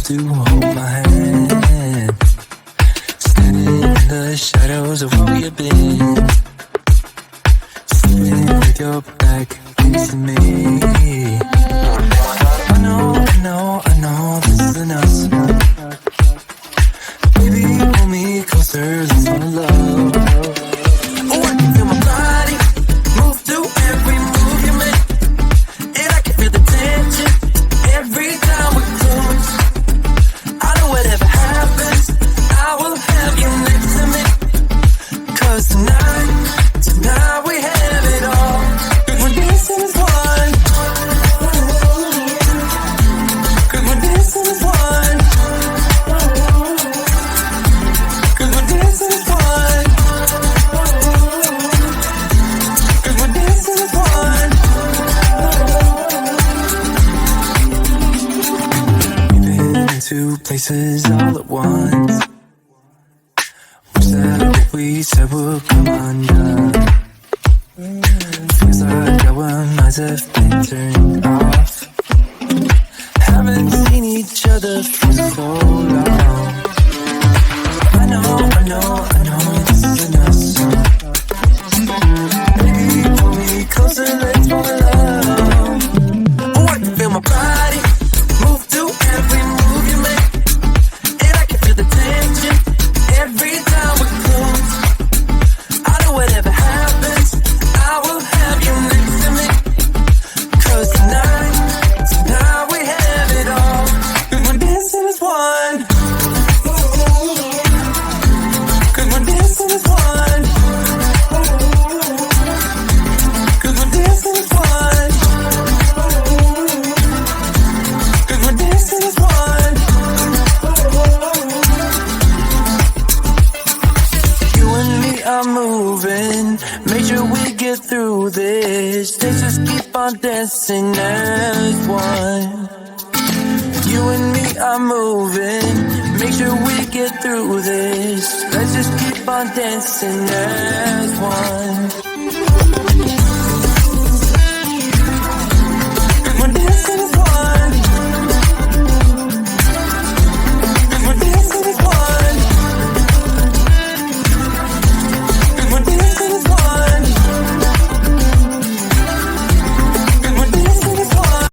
to hold my hand, standing in the shadows of where you've been, sitting with your back against me. I know this isn't us. Baby, pull me closer, let's fall in love. Oh, I can feel my body move through every move you make, and I can feel the tension every time we close. I know whatever happens, I will have you next to me. 'Cause tonight we have it all. When dancing is one, 'cause when dancing is one, 'cause when dancing is one, 'cause when dancing is one. We've been in two places all at once. Wish that what we said would come undone. Feels like our minds have been turned off. Haven't seen each other for so long. I know this isn't us. Baby, pull me closer, let's fall in love. Oh, I can feel my body move through every move you make, and I can feel the tension every time we close. I know whatever happens, I will have you next to me. 'Cause tonight we have it all. 'Cause when dancing is one, 'cause when dancing is one, 'cause when dancing is one, 'cause when dancing is one. You and me are moving, make sure we get through this. Let's just keep on dancing as one. You and me are moving, make sure we get through this. Let's just keep on dancing as one. 'Cause when dancing is one, 'cause when dancing is one, 'cause when dancing is one, 'cause when dancing is one.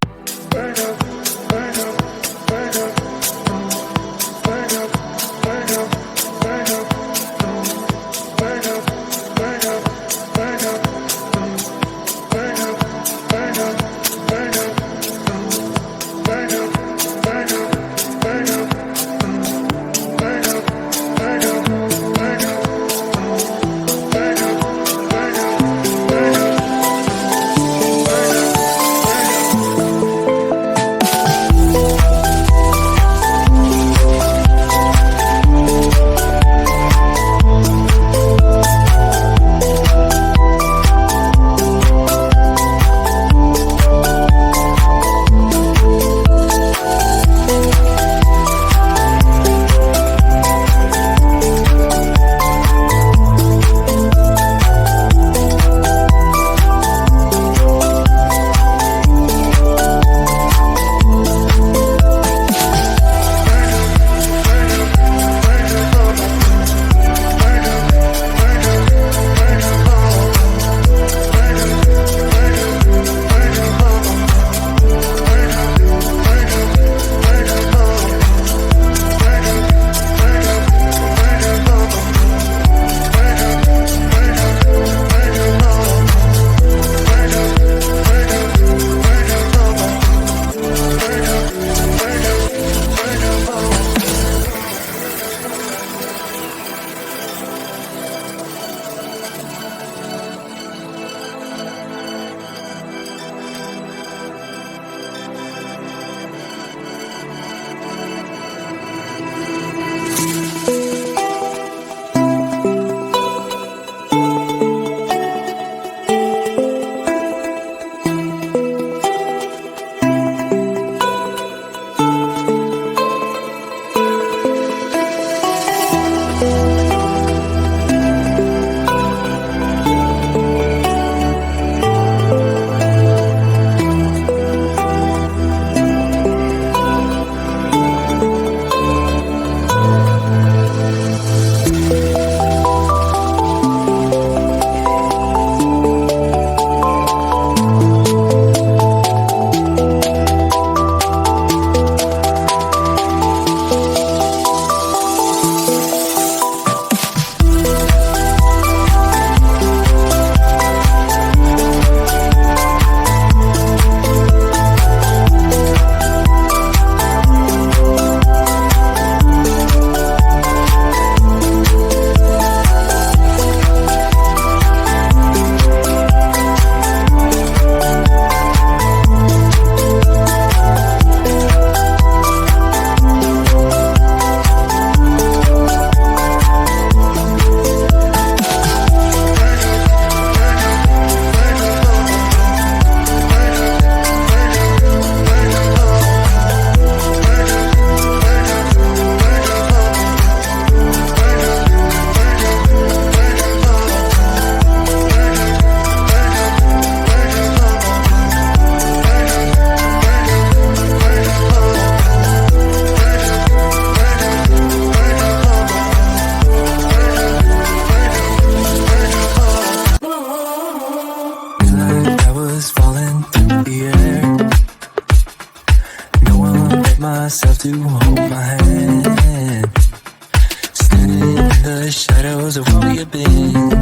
shadows of where we have been.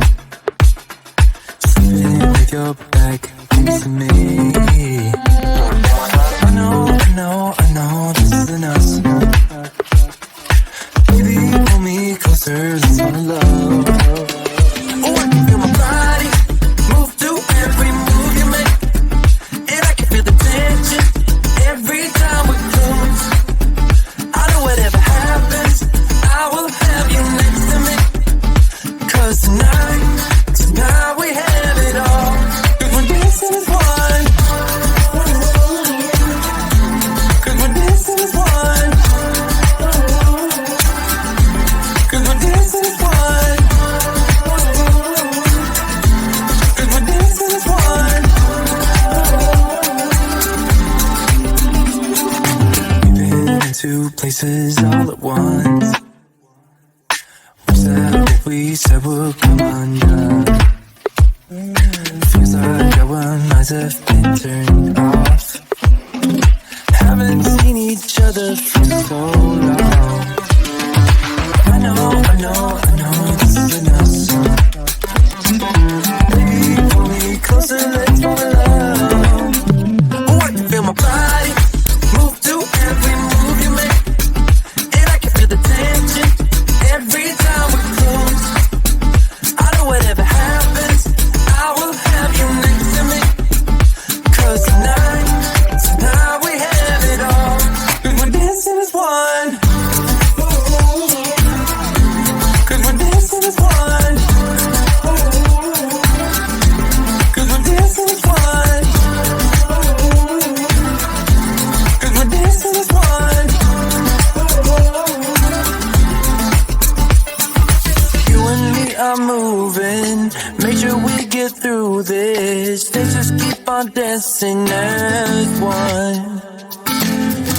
Sleeping with your back next to me. I know, this isn't us. Baby, pull me closer, let's fall in love. Oh, I can feel my body move to every move you make. And I can feel the tension every time we close. I know whatever happens, I will have you next to me. 'Cause tonight we have it all. 'Cause we're dancing as one. 'Cause we're dancing as one. 'Cause we're dancing as one. 'Cause we're dancing as one. We've been in two places all at once. Was that what we said would come undone? Feels like our minds have been turned off. Haven't seen each other for so long. I know, this isn't us. Baby, pull me closer, let's fall in love. Oh, I can feel my body move to every move you make. And I can feel the tension every time we close. I know whatever happens, I will have you next to me. 'Cause tonight we have it all. 'Cause we're dancing as one. 'Cause we're dancing as one. 'Cause we're dancing as one. 'Cause we're dancing as one. You and me are moving, make sure we get through this. Let's just keep on dancing as one.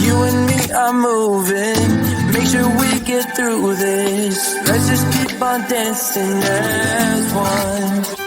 You and me are moving, make sure we get through this. Let's just keep on dancing as one.